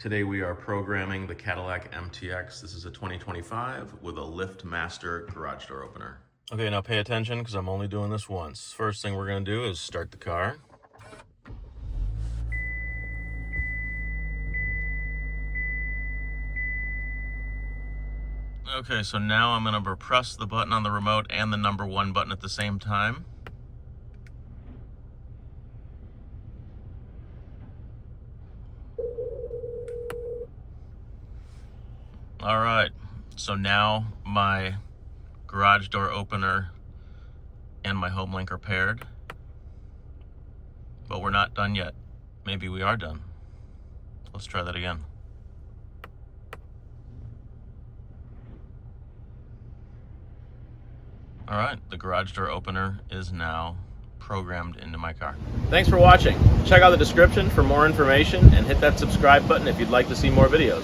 Today we are programming the Cadillac MTX. This is a 2025 with a LiftMaster garage door opener. Okay, now pay attention because I'm only doing this once. First thing we're going to do is start the car. Okay, so now I'm going to press the button on the remote and the number 1 button at the same time. All right, so now my garage door opener and my HomeLink are paired, but we're not done yet. Maybe we are done. Let's try that again. All right, the garage door opener is now programmed into my car. Thanks for watching. Check out the description for more information and hit that subscribe button if you'd like to see more videos.